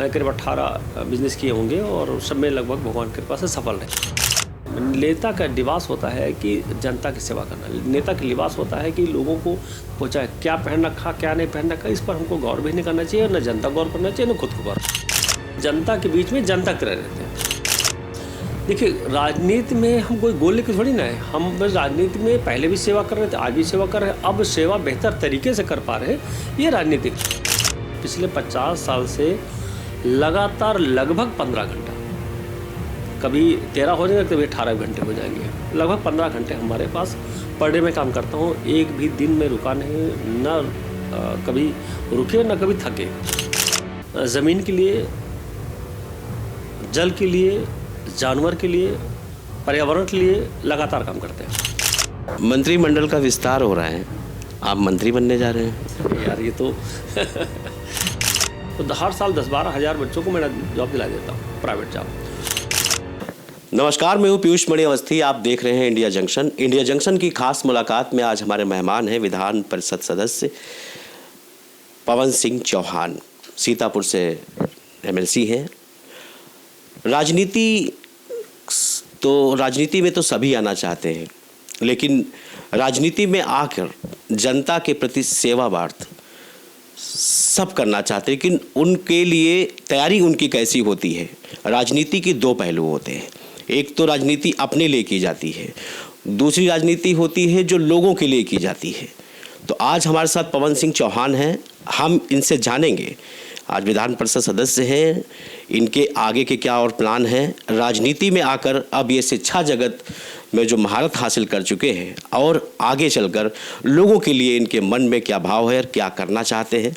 मैं करीब 18 बिजनेस किए होंगे और सब में लगभग भगवान की कृपा से सफल रहे। नेता का लिबास होता है कि जनता की सेवा करना। नेता का लिबास होता है कि लोगों को पहुँचा क्या पहन रखा क्या नहीं पहन रखा, इस पर हमको गौर भी नहीं करना चाहिए, न जनता गौर करना चाहिए न खुद को गौर। जनता के बीच में जनता की तरह रहते हैं। देखिए, राजनीति में हम कोई गोल लेकर थोड़ी ना है। हम बस राजनीति में पहले भी सेवा कर रहे थे, आज भी सेवा कर रहे हैं, अब सेवा बेहतर तरीके से कर पा रहे हैं। ये राजनीति पिछले 50 साल से लगातार लगभग 15 घंटा, कभी 13 हो जाएंगे कभी 18 घंटे हो जाएंगे, लगभग 15 घंटे हमारे पास पर डे में काम करता हूँ। एक भी दिन में रुका नहीं, न कभी रुके न कभी थके। ज़मीन के लिए, जल के लिए, जानवर के लिए, पर्यावरण के लिए लगातार काम करते हैं। मंत्रिमंडल का विस्तार हो रहा है, आप मंत्री बनने जा रहे हैं। यार ये तो तो हर साल 10-12 हज़ार बच्चों को मैं जॉब दिला देता हूँ, प्राइवेट जॉब। नमस्कार, मैं हूँ पीयूष मणि अवस्थी, आप देख रहे हैं इंडिया जंक्शन। इंडिया जंक्शन की खास मुलाकात में आज हमारे मेहमान हैं विधान परिषद सदस्य पवन सिंह चौहान, सीतापुर से एमएलसी हैं। राजनीति में तो सभी आना चाहते हैं, लेकिन राजनीति में आकर जनता के प्रति सेवाभारत सब करना चाहते हैं, लेकिन उनके लिए तैयारी उनकी कैसी होती है। राजनीति के दो पहलू होते हैं, एक तो राजनीति अपने लिए की जाती है, दूसरी राजनीति होती है जो लोगों के लिए की जाती है। तो आज हमारे साथ पवन सिंह चौहान हैं, हम इनसे जानेंगे। आज विधान परिषद सदस्य हैं, इनके आगे के क्या और प्लान हैं, राजनीति में आकर अब ये शिक्षा जगत में जो महारत हासिल कर चुके हैं और आगे चलकर लोगों के लिए इनके मन में क्या भाव है और क्या करना चाहते हैं।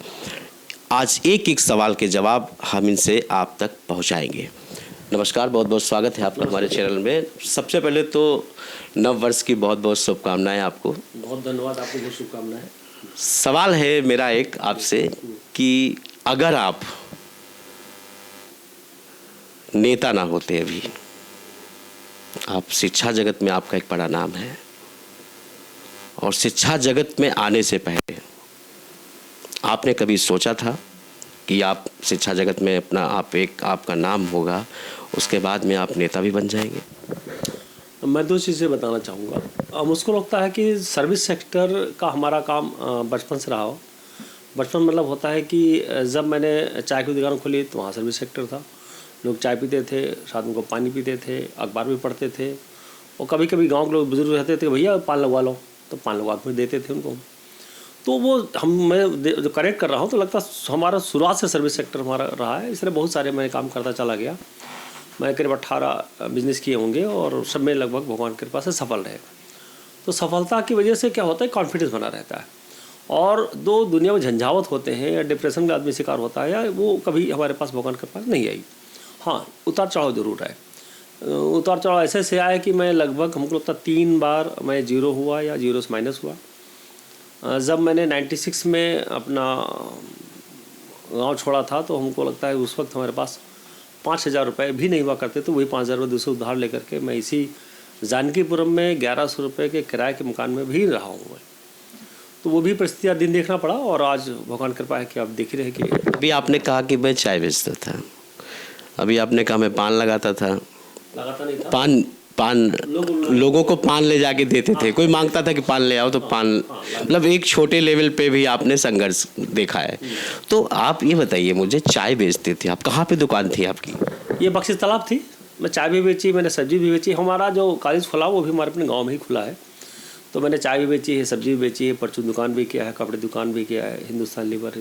आज एक एक सवाल के जवाब हम इनसे आप तक पहुंचाएंगे। नमस्कार, बहुत बहुत स्वागत है आपका हमारे चैनल में। सबसे पहले तो नव वर्ष की बहुत बहुत शुभकामनाएं आपको। बहुत धन्यवाद, आपको बहुत शुभकामनाएं। सवाल है मेरा एक आपसे कि अगर आप नेता ना होते, अभी आप शिक्षा जगत में आपका एक बड़ा नाम है, और शिक्षा जगत में आने से पहले आपने कभी सोचा था कि आप शिक्षा जगत में आपका नाम होगा, उसके बाद में आप नेता भी बन जाएंगे? मैं दो चीज़ें बताना चाहूँगा। मुझको लगता है कि सर्विस सेक्टर का हमारा काम बचपन से रहा हो। बचपन मतलब होता है कि जब मैंने चाय की दुकान खोली तो वहाँ सर्विस सेक्टर था। लोग चाय पीते थे, साथ में को पानी पीते थे, अखबार भी पढ़ते थे, और कभी कभी गांव के लोग बुजुर्ग रहते थे, भैया पान लगवा लो, तो पान लगवा के देते थे उनको। तो वो मैं जो करेक्ट कर रहा हूँ तो लगता हमारा शुरुआत से सर्विस सेक्टर हमारा रहा है। इसलिए बहुत सारे मैं काम करता चला गया। मैं करीब 18 बिजनेस किए होंगे और सब में लगभग भगवान की कृपा से सफल रहे। तो सफलता की वजह से क्या होता है, कॉन्फिडेंस बना रहता है। और दो दुनिया में झंझावत होते हैं या डिप्रेशन का आदमी शिकार होता है, या वो कभी हमारे पास भगवान के पास नहीं आई। हाँ, उतार चढ़ाव जरूर है। उतार चढ़ाव ऐसे से आया कि मैं लगभग हमको लगता 3 बार मैं जीरो हुआ या जीरो से माइनस हुआ। जब मैंने 96 में अपना गांव छोड़ा था तो हमको लगता है उस वक्त हमारे पास 5,000 रुपये भी नहीं हुआ करते, तो वही 5,000 रुपये दूसरे उधार लेकर के मैं इसी जानकीपुरम में 1100 रुपये के किराए के मकान में भी रहा हूँ। तो वो भी परिस्थितियाँ दिन देखना पड़ा, और आज भगवान कृपा है कि आप देख रहे हैं कि अभी आपने कहा कि मैं चाय बेचता था, अभी आपने कहा मैं पान लगाता लगाता नहीं था। पान लोगों को पान ले जाके देते थे, कोई मांगता था कि पान ले आओ तो पान, मतलब एक छोटे लेवल पे भी आपने संघर्ष देखा है। तो आप ये बताइए मुझे, चाय बेचते थे आप, कहाँ पे दुकान थी आपकी? ये बख्शी तालाब थी। मैं चाय भी बेची, मैंने सब्जी भी बेची। हमारा जो कॉलेज खुला वो भी हमारे अपने गाँव में ही खुला है। तो मैंने चाय भी बेची है, सब्जी भी बेची है, परचून दुकान भी किया है, कपड़े दुकान भी किया है, हिंदुस्तान लीवर,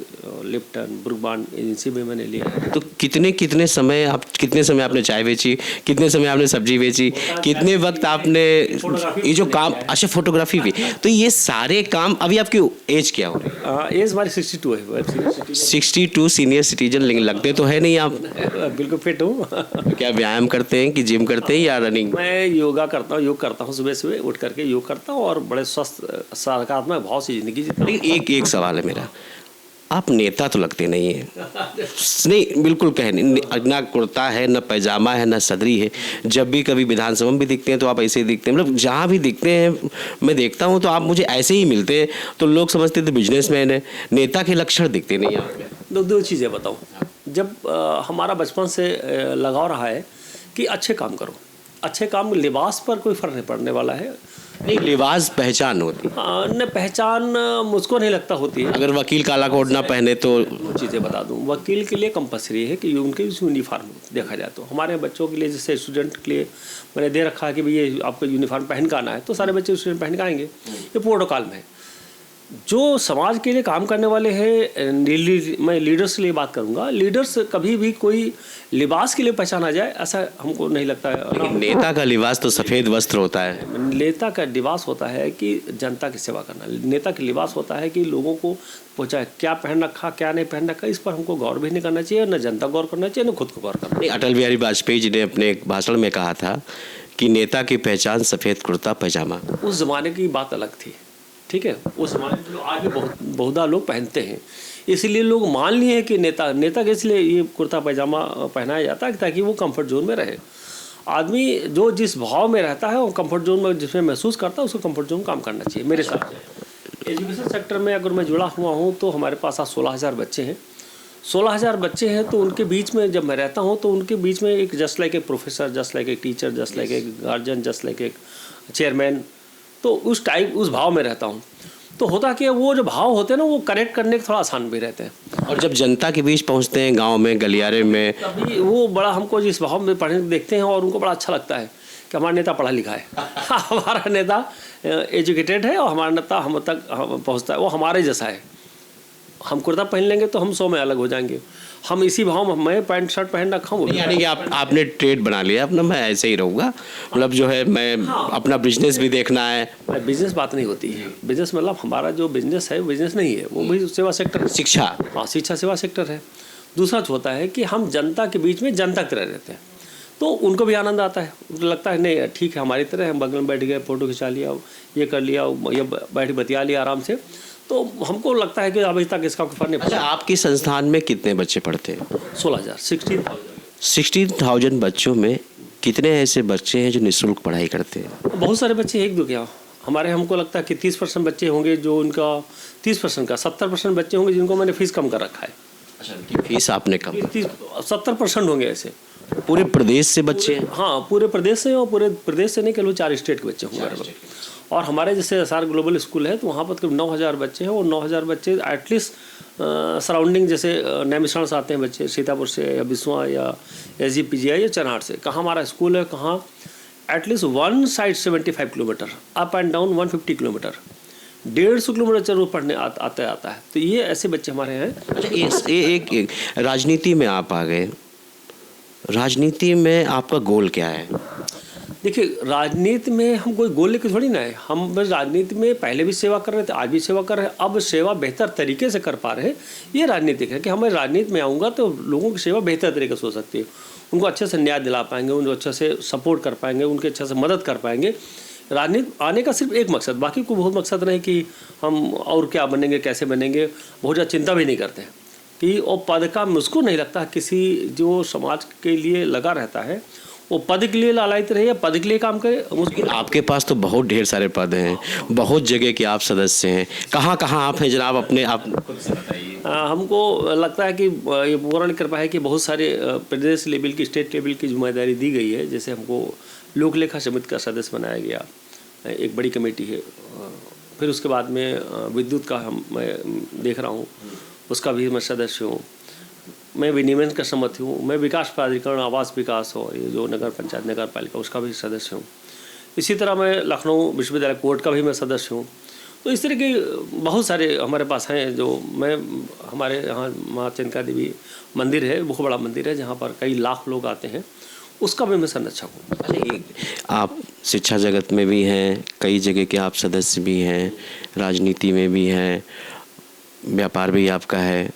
लिप्टन, ब्रुकबांड एजेंसी में मैंने लिया है। तो कितने समय आपने चाय बेची, कितने समय आपने सब्जी बेची, कितने वक्त आपने ये जो काम, अच्छा फोटोग्राफी भी, तो ये सारे काम, अभी आपकी एज क्या हो रही है? एज हमारी 62 है। 62, सीनियर सिटीजन, लेकिन लगते तो है नहीं आप। बिल्कुल फिट हूँ। क्या व्यायाम करते हैं कि जिम करते हैं या रनिंग? मैं योगा करता हूँ, योग करता हूँ, सुबह उठ करके योग करता हूँ, और बड़े स्वस्थ सकारात्मक भाव से जिंदगी जीता। लेकिन एक सवाल है मेरा, आप नेता तो लगते नहीं हैं। नहीं, बिल्कुल कहे नहीं, ना कुर्ता है, ना पैजामा है, ना सदरी है। जब भी कभी विधानसभा में भी दिखते हैं तो आप ऐसे ही दिखते हैं, मतलब जहाँ भी दिखते हैं मैं देखता हूँ तो आप मुझे ऐसे ही मिलते हैं, तो लोग समझते थे बिजनेसमैन है। नेता के लक्षण दिखते नहीं आप। दो चीज़ें बताऊँ। जब हमारा बचपन से लगाव रहा है कि अच्छे काम करो, अच्छे काम, लिबास पर कोई फ़र्क नहीं पड़ने वाला है। नहीं, लिबास पहचान होती है। न पहचान मुझको नहीं लगता होती है। अगर वकील काला कोट ना पहने तो चीज़ें बता दूं, वकील के लिए कंपलसरी है कि उनके यूनिफॉर्म देखा जाए तो। हमारे बच्चों के लिए जैसे स्टूडेंट के लिए मैंने दे रखा है कि भाई ये आपको यूनिफॉर्म पहन कर आना है, तो सारे बच्चे स्टूडेंट पहन के आएंगे, ये प्रोटोकॉल में है। जो समाज के लिए काम करने वाले हैं, मैं लीडर्स के लिए बात करूंगा, लीडर्स कभी भी कोई लिबास के लिए पहचाना जाए ऐसा हमको नहीं लगता है। लेकिन नेता का लिबास तो सफ़ेद वस्त्र होता है। नेता का लिबास होता है कि जनता की सेवा करना। नेता का लिबास होता है कि लोगों को पहुँचाए, क्या पहन रखा क्या नहीं पहन रखा, इस पर हमको गौर भी नहीं करना चाहिए, न जनता गौर करना चाहिए, न खुद को गौर करना चाहिए। अटल बिहारी वाजपेयी जी ने अपने एक भाषण में कहा था कि नेता की पहचान सफ़ेद कुर्ता पैजामा। उस ज़माने की बात अलग थी, ठीक है। उस ज़माने में आज भी बहुधा लोग पहनते हैं, इसलिए लोग मान लिए हैं कि नेता के इसलिए ये कुर्ता पैजामा पहनाया जाता है ताकि वो कंफर्ट जोन में रहे। आदमी जो जिस भाव में रहता है वो कंफर्ट जोन में जिसमें महसूस करता है उसको कंफर्ट जोन में काम करना चाहिए मेरे हिसाब से। एजुकेशन सेक्टर में अगर मैं जुड़ा हुआ हूँ तो हमारे पास आज 16,000 बच्चे हैं। 16,000 बच्चे हैं तो उनके बीच में जब मैं रहता हूँ तो उनके बीच में एक just like a professor, just like a teacher, just like a guardian, just like a chairman, तो उस भाव में रहता हूँ। तो होता कि वो जो भाव होते हैं ना वो कनेक्ट करने के थोड़ा आसान भी रहते हैं। और जब जनता के बीच पहुंचते हैं, गांव में, गलियारे में, तभी वो बड़ा हमको जिस भाव में पढ़ने देखते हैं और उनको बड़ा अच्छा लगता है कि हमारा नेता पढ़ा लिखा है हमारा नेता एजुकेटेड है और हमारा नेता हम तक पहुँचता है, वो हमारे जैसा है। हम कुर्ता पहन लेंगे तो हम 100 में अलग हो जाएंगे। हम इसी भाव में, मैं पैंट शर्ट पहन रखा हूँ, यानी कि आपने ट्रेड बना लिया अपना, मैं ऐसे ही रहूँगा, मतलब जो है मैं अपना बिजनेस भी देखना है। बिजनेस बात नहीं होती है। बिजनेस मतलब हमारा जो बिजनेस है बिजनेस नहीं है, वो भी सेवा सेक्टर है। शिक्षा, हाँ, शिक्षा सेवा सेक्टर है। दूसरा जो होता है कि हम जनता के बीच में जनता की तरह रहते हैं, तो उनको भी आनंद आता है, उनको लगता है नहीं ठीक है हमारी तरह, हम बगल में बैठ गए, फ़ोटो खिंचा लिया, ये कर लिया, ये बैठ बतिया लिया आराम से, तो हमको लगता है कि अभी तक इसका कोई फर्क नहीं पड़ा। अच्छा, आपके संस्थान में कितने बच्चे पढ़ते हैं? 16,000, 16,000 बच्चों में कितने ऐसे बच्चे हैं जो निःशुल्क पढ़ाई करते हैं? बहुत सारे बच्चे, एक दो क्या, हमारे हमको लगता है कि 30% बच्चे होंगे जो उनका 30% का 70% बच्चे होंगे जिनको मैंने फीस कम कर रखा है। अच्छा, फीस आपने कम? 70% होंगे ऐसे। पूरे प्रदेश से बच्चे हैं? हाँ, पूरे प्रदेश से, और पूरे प्रदेश से नहीं, केवल 4 स्टेट के बच्चे होंगे। और हमारे जैसे एसआर ग्लोबल स्कूल है तो वहाँ पर करीब 9,000 बच्चे हैं, और 9,000 बच्चे एटलीस्ट सराउंडिंग जैसे नैमिषारण से आते हैं बच्चे, सीतापुर से या बिस्वा या SGPGI या चनाट से। कहाँ हमारा स्कूल है, कहाँ at least one side 75 kilometre, up and down 150 kilometre, 150 kilometre जरूर पढ़ने आता है। तो ये ऐसे बच्चे हमारे हैं। अच्छा, एक राजनीति में आप आ गए, राजनीति में आपका गोल क्या है? देखिए, राजनीति में हम कोई गोल लेकर थोड़ी ना है, हम बस राजनीति में पहले भी सेवा कर रहे थे, आज भी सेवा कर रहे हैं, अब सेवा बेहतर तरीके से कर पा रहे हैं। ये राजनीतिक है कि हमें राजनीति में आऊँगा तो लोगों की सेवा बेहतर तरीके से हो सकती है, उनको अच्छे से न्याय दिला पाएंगे, उनको अच्छे से सपोर्ट कर पाएंगे, उनके अच्छे से मदद कर पाएंगे। राजनीति आने का सिर्फ एक मकसद, बाकी कोई बहुत मकसद नहीं कि हम और क्या बनेंगे, कैसे बनेंगे, बहुत ज़्यादा चिंता भी नहीं करते हैं कि वो पद का, मुझको नहीं लगता किसी जो समाज के लिए लगा रहता है वो पद के लिए लालायित रहे या पद के लिए काम करे। मुश्किल। आपके पास तो बहुत ढेर सारे पद हैं, बहुत जगह के आप सदस्य हैं, कहाँ कहाँ आप हैं जनाब, अपने आप खुद से बताइए। हमको लगता है कि ये पूर्ण कृपा है कि बहुत सारे प्रदेश लेवल की, स्टेट लेवल की जिम्मेदारी दी गई है। जैसे हमको लोक लेखा समिति का सदस्य बनाया गया, एक बड़ी कमेटी है। फिर उसके बाद में विद्युत का मैं देख रहा हूँ, उसका भी मैं सदस्य हूँ। मैं विनियमन का समिति हूँ, मैं विकास प्राधिकरण, आवास विकास हो, ये जो नगर पंचायत, नगर पालिका, उसका भी सदस्य हूँ। इसी तरह मैं लखनऊ विश्वविद्यालय कोर्ट का भी मैं सदस्य हूँ। तो इस तरह के बहुत सारे हमारे पास हैं जो मैं, हमारे यहाँ माँ चंद्रिका देवी मंदिर है, बहुत बड़ा मंदिर है जहाँ पर कई लाख लोग आते हैं, उसका भी मैं संरक्षक हूँ। आप शिक्षा जगत में भी हैं, कई जगह के आप सदस्य भी हैं, राजनीति में भी हैं, व्यापार भी आपका है,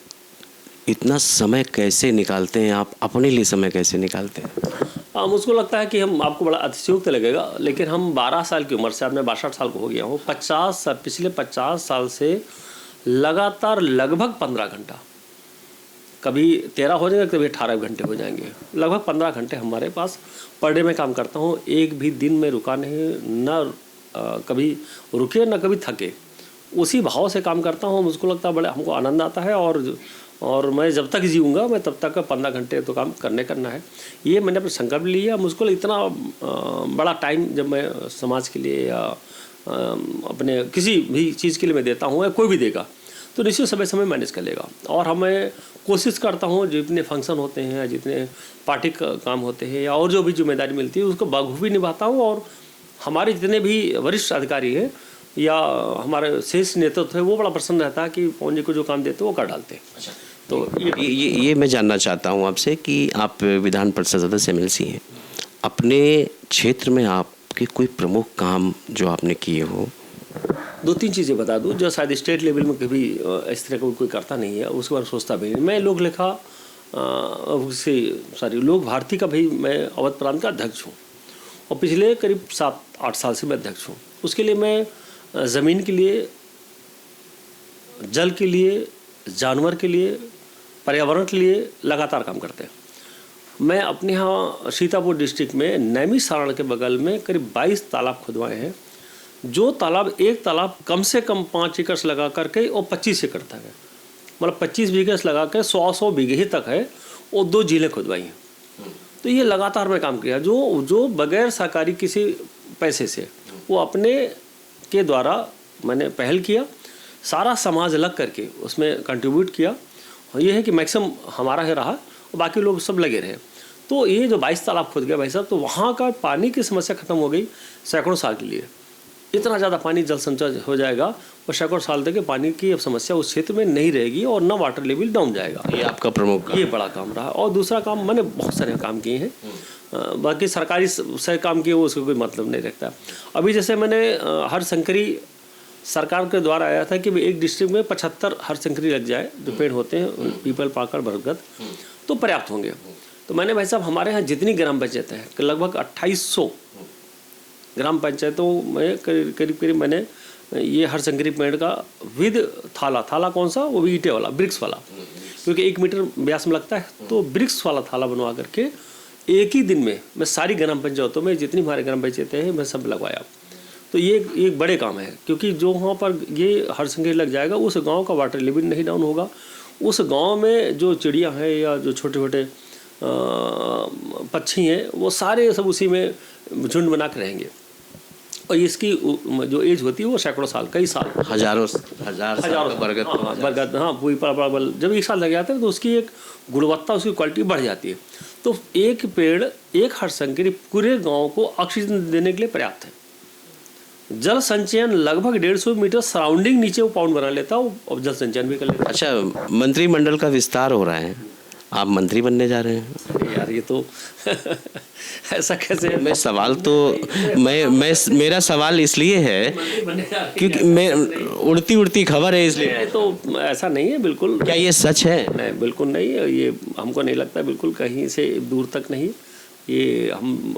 इतना समय कैसे निकालते हैं आप, अपने लिए समय कैसे निकालते हैं? मुझको लगता है कि हम, आपको बड़ा अतिशयोक्त लगेगा, लेकिन हम 12 साल की उम्र से, अब मैं 62 साल को हो गया हूँ, पिछले 50 साल से लगातार लगभग 15 घंटा, कभी 13 हो जाएंगे, कभी 18 घंटे हो जाएंगे, लगभग 15 घंटे हमारे पास पर डे में काम करता हूँ। एक भी दिन में रुका नहीं, न कभी रुके न कभी थके, उसी भाव से काम करता हूँ। मुझको लगता है बड़े हमको आनंद आता है और और मैं जब तक जीऊँगा मैं तब तक 15 घंटे तो काम करना है। ये मैंने अपना संकल्प लिया। मुझको इतना बड़ा टाइम जब मैं समाज के लिए या अपने किसी भी चीज़ के लिए मैं देता हूँ या कोई भी देगा तो निश्चित समय मैनेज कर लेगा। और हमें कोशिश करता हूँ जितने फंक्शन होते हैं, जितने पार्टी का काम होते हैं या और जो भी जिम्मेदारी मिलती है उसको बखूबी निभाता हूँ। और हमारे जितने भी वरिष्ठ अधिकारी हैं या हमारे शीर्ष नेतृत्व है वो बड़ा प्रसन्न रहता है कि पवन जी को जो काम देते हैं वो कर डालते हैं। अच्छा, तो ये मैं जानना चाहता हूँ आपसे कि आप विधान परिषद सदस्य MLC हैं, अपने क्षेत्र में आपके कोई प्रमुख काम जो आपने किए हो? 2-3 चीज़ें बता दूं जो शायद स्टेट लेवल में कभी इस तरह का कोई करता नहीं है, उसके बारे में सोचता भी नहीं। मैं लोक लेखा लोक भारती का भी मैं अवध प्रांत का अध्यक्ष हूँ और पिछले करीब 7-8 साल से मैं अध्यक्ष हूँ। उसके लिए मैं ज़मीन के लिए, जल के लिए, जानवर के लिए, पर्यावरण के लिए लगातार काम करते हैं। मैं अपने यहाँ सीतापुर डिस्ट्रिक्ट में नैमी सारण के बगल में करीब 22 तालाब खुदवाए हैं। जो तालाब, एक तालाब कम से कम 5 एकड़ लगा करके और 25 एकड़ तक है, मतलब 25 बीघे से लगा के 100 बीघे तक है और 2 झीलें खुदवाई हैं। तो ये लगातार मैं काम किया जो बगैर सरकारी किसी पैसे से वो अपने के द्वारा मैंने पहल किया, सारा समाज लग करके उसमें कंट्रीब्यूट किया। और ये है कि मैक्सिमम हमारा ही रहा और बाकी लोग सब लगे रहे। तो ये जो 22 तालाब खुद गया भाई साहब, तो वहाँ का पानी की समस्या ख़त्म हो गई सैकड़ों साल के लिए। इतना ज़्यादा पानी जल संचय हो जाएगा और सैकड़ों साल तक पानी की अब समस्या उस क्षेत्र में नहीं रहेगी और न वाटर लेवल डाउन जाएगा। ये आपका प्रमुख ये बड़ा काम रहा। और दूसरा काम, मैंने बहुत सारे काम किए हैं, बाकी सरकारी से काम किए वो उसका कोई मतलब नहीं रखता। अभी जैसे मैंने हरशंकरी सरकार के द्वारा आया था कि एक डिस्ट्रिक्ट में 75 हरशंकरी लग जाए जो पेड़ होते हैं, पीपल, पाकड़, बरगद, तो पर्याप्त होंगे। तो मैंने भाई साहब हमारे यहाँ जितनी ग्राम पंचायत है लगभग 2800 ग्राम पंचायतों में करीब मैंने ये हरशंकरी पेड़ का विद थाला कौन सा, वो भी ईंटे वाला, ब्रिक्स वाला, क्योंकि 1 मीटर व्यास में लगता है, तो ब्रिक्स वाला थाला बनवा करके एक ही दिन में मैं सारी ग्राम पंचायतों में जितनी हमारे ग्राम पंचायतें हैं मैं सब लगवाया। तो ये एक बड़े काम है, क्योंकि जो वहाँ पर ये हरशंकरी लग जाएगा उस गांव का वाटर लेवल नहीं डाउन होगा। उस गांव में जो चिड़िया हैं या जो छोटे छोटे पक्षी हैं वो सारे सब उसी में झुंड बना के रहेंगे। और इसकी जो एज होती है वो सैकड़ों साल, कई साल, हजारों बरगद, हाँ पूरी परबल जब 1 साल लग जाते हैं तो उसकी एक गुणवत्ता, उसकी क्वालिटी बढ़ जाती है। तो एक पेड़, एक हरशंकरी पूरे गांव को ऑक्सीजन देने के लिए पर्याप्त है। जल संचयन लगभग 150 मीटर सराउंडिंग नीचे वो पाउंड बना लेता है और जल संचयन भी कर लेता है। अच्छा, मंत्रिमंडल का विस्तार हो रहा है, आप मंत्री बनने जा रहे हैं? यार ये तो ऐसा कैसे? मैं सवाल तो मेरा सवाल इसलिए है क्योंकि मैं उड़ती खबर है इसलिए। तो ऐसा नहीं है बिल्कुल। क्या ये सच है? नहीं, बिल्कुल नहीं है, ये हमको नहीं लगता बिल्कुल कहीं से दूर तक नहीं। ये हम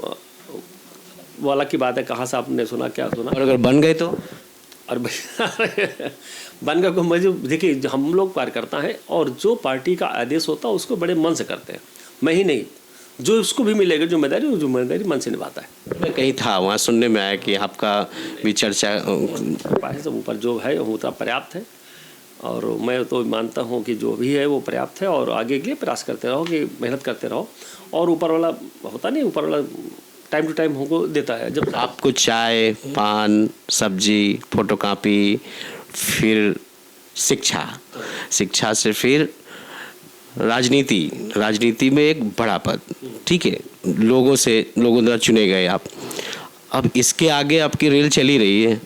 वाला की बात है, कहाँ से आपने सुना, क्या सुना? और अगर बन गए तो? और बन गए को मुझे देखिए, हम लोग कार्यकर्ता हैं और जो पार्टी का आदेश होता है उसको बड़े मन से करते हैं, मैं ही नहीं, जो उसको भी मिलेगा जिम्मेदारी वो जिम्मेदारी मन से निभाता है। मैं कहीं था वहाँ सुनने में आया कि आपका भी चर्चा सब ऊपर जो है वो उतना पर्याप्त है और मैं तो मानता हूँ कि जो भी है वो पर्याप्त है और आगे के लिए प्रयास करते रहो, कि मेहनत करते रहो और ऊपर वाला होता नहीं, ऊपर वाला टाइम टू टाइम हमको देता है। जब आपको चाय, पान, सब्जी, फोटोकॉपी, फिर शिक्षा से फिर राजनीति में एक बड़ा पद, ठीक है, लोगों द्वारा चुने गए आप। अब इसके आगे आपकी रेल चली रही है।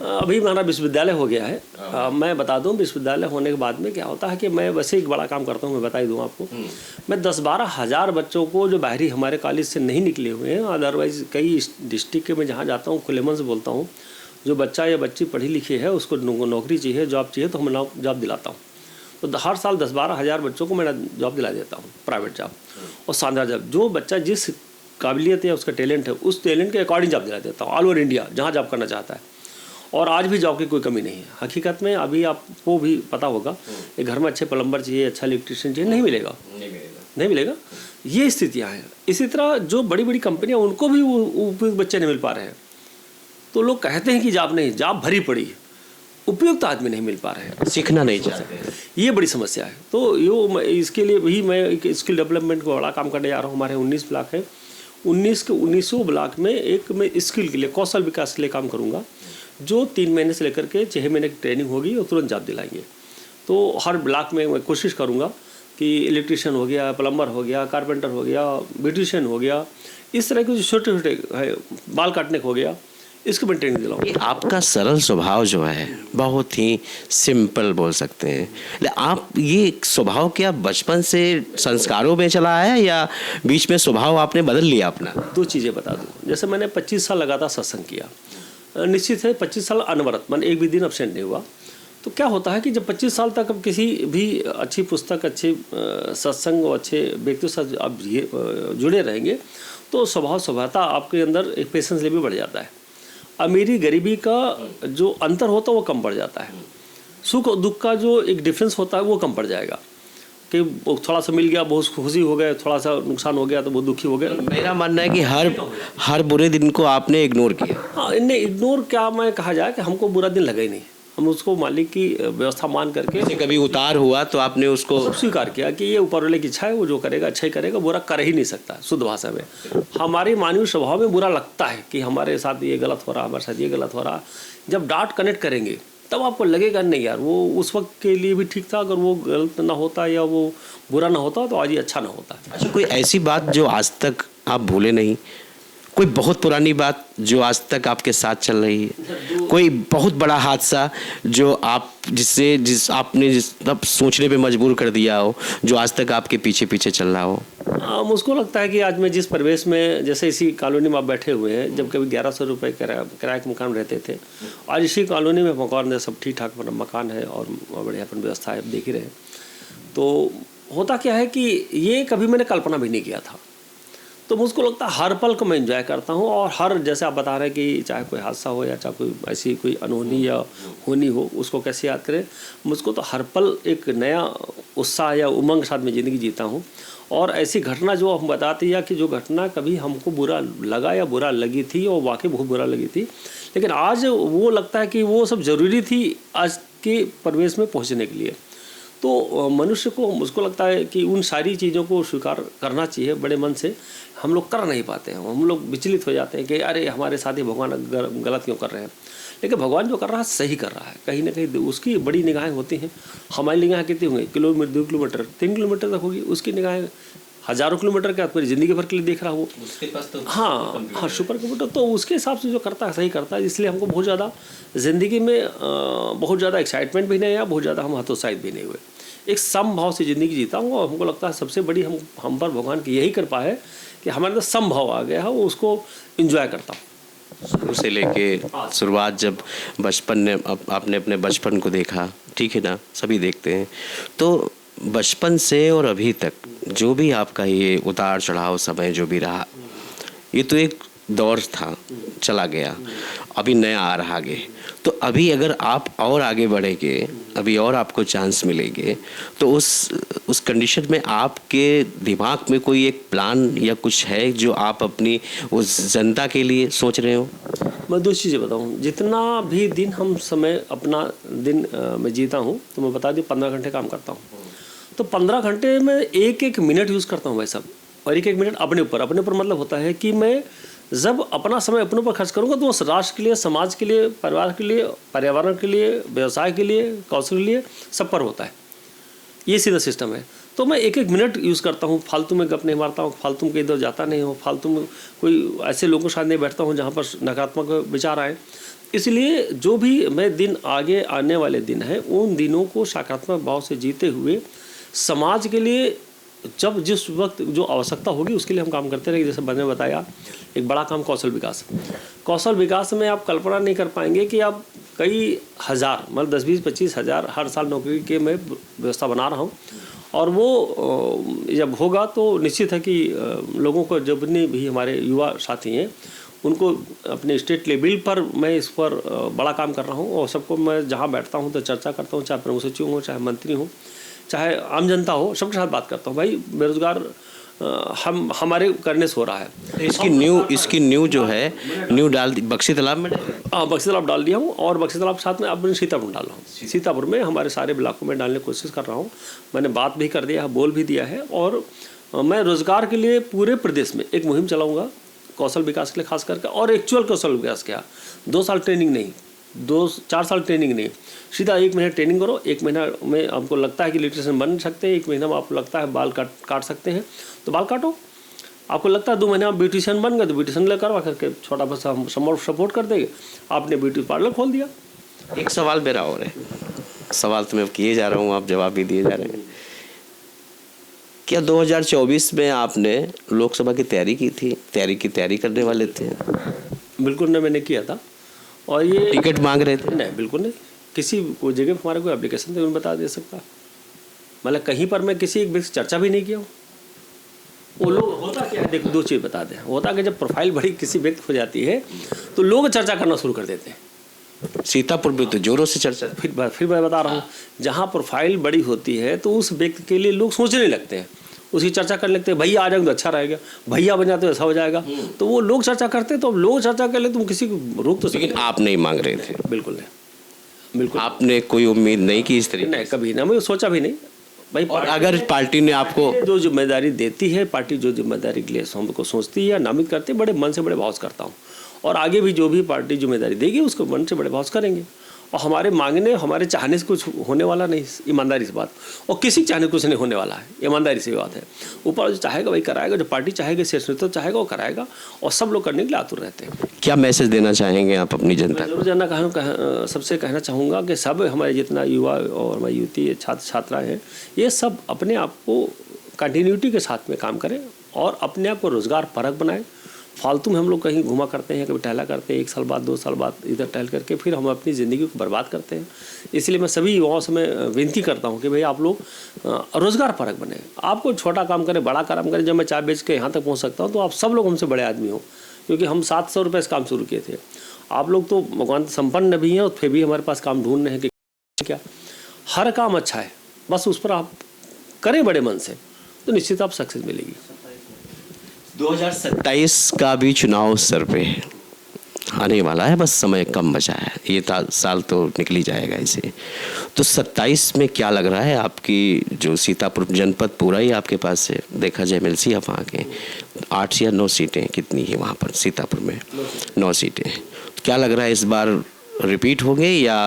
अभी हमारा विश्वविद्यालय हो गया है। मैं बता दूं, विश्वविद्यालय होने के बाद में क्या होता है कि मैं वैसे एक बड़ा काम करता हूं, मैं बता ही दूं आपको। मैं 10-12 हज़ार बच्चों को जो बाहरी हमारे कॉलेज से नहीं निकले हुए हैं, अदरवाइज़ कई डिस्ट्रिक्ट के मैं जहाँ जाता हूँ खुले मन से बोलता हूँ, जो बच्चा या बच्ची पढ़ी लिखी है उसको नौकरी चाहिए, जॉब चाहिए, तो मैं जॉब दिलाता हूँ। तो हर साल 10-12 हज़ार बच्चों को मैं जॉब दिला देता हूँ, प्राइवेट जॉब और शानदार जॉब। जो बच्चा जिस काबिलियत है, उसका टैलेंट है, उस टैलेंट के अकॉर्डिंग जॉब दिला देता हूँ ऑल ओवर इंडिया, जहाँ जॉब करना चाहता है। और आज भी जॉब की कोई कमी नहीं है। हकीकत में अभी आपको भी पता होगा, एक घर में अच्छे प्लम्बर चाहिए, अच्छा इलेक्ट्रीशियन चाहिए, नहीं मिलेगा। ये स्थितियाँ हैं। इसी तरह जो बड़ी बड़ी कंपनियाँ, उनको भी वो बच्चे नहीं मिल पा रहे हैं। तो लोग कहते हैं कि जॉब नहीं, जॉब भरी पड़ी है। उपयुक्त आदमी नहीं मिल पा रहे हैं, सीखना नहीं चाहते, ये बड़ी समस्या है। तो इसके लिए भी मैं एक स्किल डेवलपमेंट को बड़ा काम करने जा रहा हूँ। हमारे 19 ब्लॉक है, 19 के 19 ब्लॉक में एक मैं स्किल के लिए, कौशल विकास के लिए काम करूँगा, जो 3 महीने से लेकर के 6 महीने की ट्रेनिंग होगी और तुरंत जॉब दिलाएंगे। तो हर ब्लॉक में मैं कोशिश करूँगा कि इलेक्ट्रीशियन हो गया, प्लम्बर हो गया, कारपेंटर हो गया, ब्यूटिशियन हो गया, इस तरह के जो छोटे छोटे है, बाल काटने को हो गया, इसको मैं ट्रेनिंग दिलाऊँ। ये आपका सरल स्वभाव जो है बहुत ही सिंपल बोल सकते हैं। आप ये स्वभाव क्या बचपन से संस्कारों में चला आया या बीच में स्वभाव आपने बदल लिया अपना? 2 चीज़ें बता दूँ। जैसे मैंने 25 साल लगातार सत्संग किया, निश्चित है 25 साल अनवरत, मैंने एक भी दिन अब्सेंट नहीं हुआ। तो क्या होता है कि जब 25 साल तक अब किसी भी अच्छी पुस्तक, अच्छे सत्संग और अच्छे व्यक्तियों से आप जुड़े रहेंगे तो स्वभावतः आपके अंदर एक पेशेंस लेवल बढ़ जाता है। अमीरी गरीबी का जो अंतर होता है वो कम पड़ जाता है। सुख और दुख का जो एक डिफरेंस होता है वो कम पड़ जाएगा कि थोड़ा सा मिल गया बहुत खुशी हो गए, थोड़ा सा नुकसान हो गया तो बहुत दुखी हो गए। मेरा मानना है कि हर बुरे दिन को आपने इग्नोर किया। हाँ, इन्हें इग्नोर क्या मैं कहा जाए कि हमको बुरा दिन लगा ही नहीं, हम उसको मालिक की व्यवस्था मान करके कभी उतार हुआ तो आपने उसको स्वीकार किया कि ये ऊपर वाले की इच्छा है, वो जो करेगा अच्छा ही करेगा, बुरा कर ही नहीं सकता। शुद्ध भाषा में हमारे मानवीय स्वभाव में बुरा लगता है कि हमारे साथ ये गलत हो रहा, हमारे साथ ये गलत हो रहा। जब डाट कनेक्ट करेंगे तब आपको लगेगा नहीं यार वो उस वक्त के लिए भी ठीक था, अगर वो गलत ना होता या वो बुरा ना होता तो आज ये अच्छा ना होता। अच्छा, कोई ऐसी बात जो आज तक आप भूले नहीं, कोई बहुत पुरानी बात जो आज तक आपके साथ चल रही है, कोई बहुत बड़ा हादसा जो आपने तब सोचने पे मजबूर कर दिया हो, जो आज तक आपके पीछे पीछे चल रहा हो? मुझको लगता है कि आज मैं जिस परिवेश में, जैसे इसी कॉलोनी में आप बैठे हुए हैं, जब कभी 1100 रुपये किराए के मकान रहते थे, आज इसी कॉलोनी में मकान सब ठीक ठाक मकान है और बढ़िया व्यवस्था है, देख ही रहे। तो होता क्या है कि ये कभी मैंने कल्पना भी नहीं किया था। तो मुझको लगता है हर पल को मैं एंजॉय करता हूँ और हर, जैसे आप बता रहे हैं कि चाहे कोई हादसा हो या चाहे कोई ऐसी कोई अनहोनी या होनी हो, उसको कैसे याद करें, मुझको तो हर पल एक नया उत्साह या उमंग के साथ में ज़िंदगी जीता हूँ। और ऐसी घटना जो हम बताते या कि जो घटना कभी हमको बुरा लगा या बुरा लगी थी और वाकई बहुत बुरा लगी थी, लेकिन आज वो लगता है कि वो सब ज़रूरी थी आज के परिवेश में पहुँचने के लिए। तो मनुष्य को, मुझको लगता है कि उन सारी चीज़ों को स्वीकार करना चाहिए बड़े मन से। हम लोग कर नहीं पाते हैं, हम लोग विचलित हो जाते हैं कि अरे हमारे साथ ही भगवान गलत क्यों कर रहे हैं। लेकिन भगवान जो कर रहा है सही कर रहा है, कहीं ना कहीं उसकी बड़ी निगाहें होती हैं। हमारी निगाहें कितनी होंगी, किलोमीटर, 2 किलोमीटर, 3 किलोमीटर तक होगी, उसकी निगाहें हज़ारों किलोमीटर का पूरी ज़िंदगी भर के लिए देख रहा हो। उसके पास तो हाँ, सुपर कंप्यूटर, तो उसके हिसाब से जो करता है सही करता है। इसलिए हमको बहुत ज़्यादा ज़िंदगी में बहुत ज़्यादा एक्साइटमेंट भी नहीं आया, बहुत ज़्यादा हम हतोत्साहित भी नहीं हुए। एक समभाव से ज़िंदगी जीता हूँ और हमको लगता है सबसे बड़ी हम पर भगवान की यही कृपा है कि हमारे अंदर समभाव आ गया है, वो उसको एंजॉय करता हूँ। शुरू से लेके शुरुआत, जब बचपन ने आपने अपने बचपन को देखा, ठीक है ना, सभी देखते हैं, तो बचपन से और अभी तक जो भी आपका ये उतार चढ़ाव समय जो भी रहा, ये तो एक दौर था, चला गया, अभी नया आ रहा आगे। तो अभी अगर आप और आगे बढ़ेंगे, अभी और आपको चांस मिलेंगे, तो उस कंडीशन में आपके दिमाग में कोई एक प्लान या कुछ है जो आप अपनी उस जनता के लिए सोच रहे हो? मैं 2 चीज़ें बताऊँ। जितना भी दिन हम समय अपना दिन में जीता हूँ, तो मैं बता दूँ 15 घंटे काम करता हूँ। तो 15 घंटे में एक मिनट यूज़ करता हूँ भाई साहब, और एक मिनट अपने ऊपर मतलब होता है कि मैं जब अपना समय अपने ऊपर खर्च करूँगा तो उस राष्ट्र के लिए, समाज के लिए, परिवार के लिए, पर्यावरण के लिए, व्यवसाय के लिए, कौशल के लिए, सब पर होता है। ये सीधा सिस्टम है। तो मैं एक मिनट यूज़ करता हूँ, फालतू में गप नहीं मारता हूँ, फालतू में इधर जाता नहीं हूँ, फालतू में कोई ऐसे लोगों के साथ नहीं बैठता हूँ जहाँ पर नकारात्मक विचार आए। इसलिए जो भी मैं दिन आगे आने वाले दिन हैं, उन दिनों को सकारात्मक भाव से जीते हुए समाज के लिए जब जिस वक्त जो आवश्यकता होगी उसके लिए हम काम करते रहेंगे। जैसे मैंने बताया, एक बड़ा काम कौशल विकास में आप कल्पना नहीं कर पाएंगे कि आप कई हज़ार, मतलब 10, 20, 25 हज़ार हर साल नौकरी के मैं व्यवस्था बना रहा हूँ। और वो जब होगा तो निश्चित है कि लोगों को, जितने भी हमारे युवा साथी हैं, उनको अपने स्टेट लेवल पर मैं इस पर बड़ा काम कर रहा हूँ। और सबको मैं जहाँ बैठता हूँ तो चर्चा करता हूँ, चाहे प्रमुख सचिव हो, चाहे मंत्री हो, चाहे आम जनता हो, सबके साथ बात करता हूँ। भाई बेरोजगार हम हमारे करने से हो रहा है। इसकी न्यू जो है न्यू डाल बक्सी तालाब में हाँ, बक्सी तालाब डाल दिया हूँ और बक्सी तालाब साथ में अब मैंने सीतापुर में डाल रहा हूँ। सीतापुर में हमारे सारे इलाकों में डालने की कोशिश कर रहा हूँ। मैंने बात भी कर दिया है, बोल भी दिया है और मैं रोज़गार के लिए पूरे प्रदेश में एक मुहिम चलाऊँगा, कौशल विकास के लिए खास करके, और एक्चुअल कौशल विकास क्या, 2 साल ट्रेनिंग नहीं, 4 साल ट्रेनिंग नहीं, सीधा 1 महीना ट्रेनिंग करो। 1 महीना में आपको लगता है कि इलेक्ट्रिशियन बन सकते हैं, 1 महीना में आपको लगता है बाल काट सकते हैं तो बाल काटो। आपको लगता है 2 महीने में ब्यूटिशियन बन गए तो ब्यूटिशियन ले करवा करके छोटा बसा हम सपोर्ट कर देंगे, आपने ब्यूटी पार्लर खोल दिया। एक सवाल मेरा और है, सवाल तो मैं किए जा रहा हूँ, आप जवाब भी दिए जा रहे हैं। क्या 2024 में आपने लोकसभा की तैयारी की थी, तैयारी करने वाले थे? बिल्कुल नहीं, मैंने किया था। और ये टिकट मांग रहे थे? नहीं, बिल्कुल नहीं। किसी कोई जगह पर हमारा कोई एप्लीकेशन तो बता दे सकता, मतलब कहीं पर मैं किसी एक व्यक्ति से चर्चा भी नहीं किया हूँ। वो लोग होता क्या है, देखो 2 चीज़ बता दें, होता कि जब प्रोफाइल बड़ी किसी व्यक्ति हो जाती है तो लोग चर्चा करना शुरू कर देते हैं। सीतापुर में तो जोरों से चर्चा। फिर मैं बता रहा हूँ, जहाँ प्रोफाइल बड़ी होती है तो उस व्यक्ति के लिए लोग सोचने लगते हैं, उसकी चर्चा करने लगते हैं, भैया आ जाएंगे तो अच्छा रहेगा, भैया बन जाते तो ऐसा हो जाएगा, तो वो लोग चर्चा करते हैं। तो लोग चर्चा कर ले तुम किसी को रोक तो। लेकिन आप नहीं मांग रहे थे? बिल्कुल नहीं, बिल्कुल। आपने कोई उम्मीद नहीं की इस तरीके? नहीं, कभी ना, मैं सोचा भी नहीं भाई। और अगर पार्टी ने आपको जो जिम्मेदारी देती है, पार्टी जो जिम्मेदारी के लिए हमको सोचती है या नामित करती है, बड़े मन से बड़े भाव से करता हूँ। और आगे भी जो भी पार्टी जिम्मेदारी देगी उसको मन से बड़े भाव से करेंगे। और हमारे मांगने, हमारे चाहने से कुछ होने वाला नहीं, ईमानदारी से बात। और किसी के चाहने कुछ नहीं होने वाला है, ईमानदारी से बात है। ऊपर जो चाहेगा वही कराएगा, जो पार्टी चाहेगी, शीर्ष नेतृत्व चाहेगा वो कराएगा, और सब लोग करने के लिए आतुर रहते हैं। क्या मैसेज देना चाहेंगे आप अपनी जनता को? जरूर सबसे कहना चाहूँगा कि सब हमारे जितना युवा और हमारी युवती छात्र छात्राएँ हैं, ये सब अपने आप को कंटिन्यूटी के साथ में काम करें और अपने आप को रोज़गार परक बनाएं। फालतू में हम लोग कहीं घुमा करते हैं, कभी टहला करते हैं, 1 साल बाद 2 साल बाद इधर टहल करके फिर हम अपनी ज़िंदगी को बर्बाद करते हैं। इसलिए मैं सभी युवाओं से मैं विनती करता हूं कि भाई आप लोग रोज़गार परक बने। आपको छोटा काम करें, बड़ा काम करें। जब मैं चाय बेच के यहाँ तक पहुँच सकता हूँ तो आप सब लोग हमसे बड़े आदमी हो, क्योंकि हम 700 रुपये से काम शुरू किए थे। आप लोग तो भगवान संपन्न भी हैं और फिर भी हमारे पास काम ढूंढ रहे हैं कि क्या हर काम अच्छा है, बस उस पर आप करें बड़े मन से तो निश्चित आप सक्सेस मिलेगी। 2027 का भी चुनाव सर पे आने वाला है, बस समय कम बचा है, ये साल तो निकल ही जाएगा इसे। तो 27 में क्या लग रहा है, आपकी जो सीतापुर जनपद पूरा ही आपके पास है, देखा जाए एमएलसी आप वहाँ के 8 या 9 सीटें कितनी है वहाँ पर सीतापुर में? 9 सीटें। क्या लग रहा है इस बार रिपीट होंगे या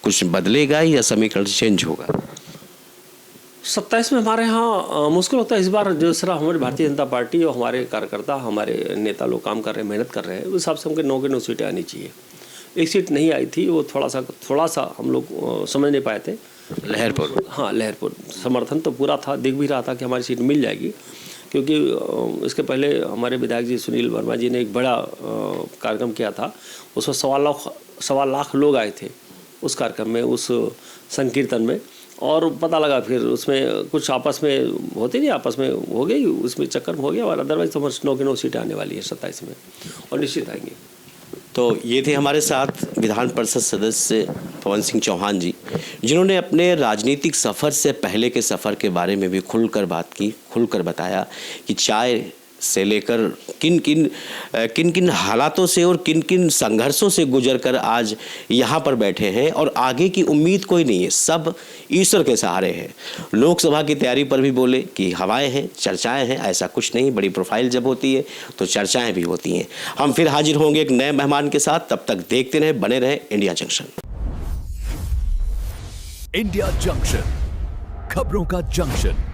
कुछ बदलेगा या समीकरण चेंज होगा? 27 में हमारे यहाँ मुश्किल होता है इस बार। जिस तरह हमारी भारतीय जनता पार्टी और हमारे कार्यकर्ता, हमारे नेता लोग काम कर रहे हैं, मेहनत कर रहे हैं, उस हिसाब से हमको 9 के 9 सीटें आनी चाहिए। 1 सीट नहीं आई थी, वो थोड़ा सा हम लोग समझ नहीं पाए थे। लहरपुर? हाँ, लहरपुर। समर्थन तो पूरा था, दिख भी रहा था कि हमारी सीट मिल जाएगी, क्योंकि इसके पहले हमारे विधायक जी सुनील वर्मा जी ने एक बड़ा कार्यक्रम किया था। उसमें 1.25 लाख लोग आए थे उस कार्यक्रम में, उस संकीर्तन में। और पता लगा फिर उसमें कुछ आपस में होते नहीं, आपस में हो गई, उसमें चक्कर में हो गया। और अदरवाइज तो 9 के 9 सीटें आने वाली है 27 में, और निश्चित आएंगी। तो ये थे हमारे साथ विधान परिषद सदस्य पवन सिंह चौहान जी, जिन्होंने अपने राजनीतिक सफ़र से पहले के सफ़र के बारे में भी खुलकर बात की, खुलकर बताया कि चाय से लेकर किन किन हालातों से और किन किन संघर्षों से गुजरकर आज यहाँ पर बैठे हैं, और आगे की उम्मीद कोई नहीं है, सब ईश्वर के सहारे हैं। लोकसभा की तैयारी पर भी बोले कि हवाएं हैं, चर्चाएं हैं, ऐसा कुछ नहीं, बड़ी प्रोफाइल जब होती है तो चर्चाएं भी होती हैं। हम फिर हाजिर होंगे एक नए मेहमान के साथ, तब तक देखते रहें, बने रहें इंडिया जंक्शन। इंडिया जंक्शन, खबरों का जंक्शन।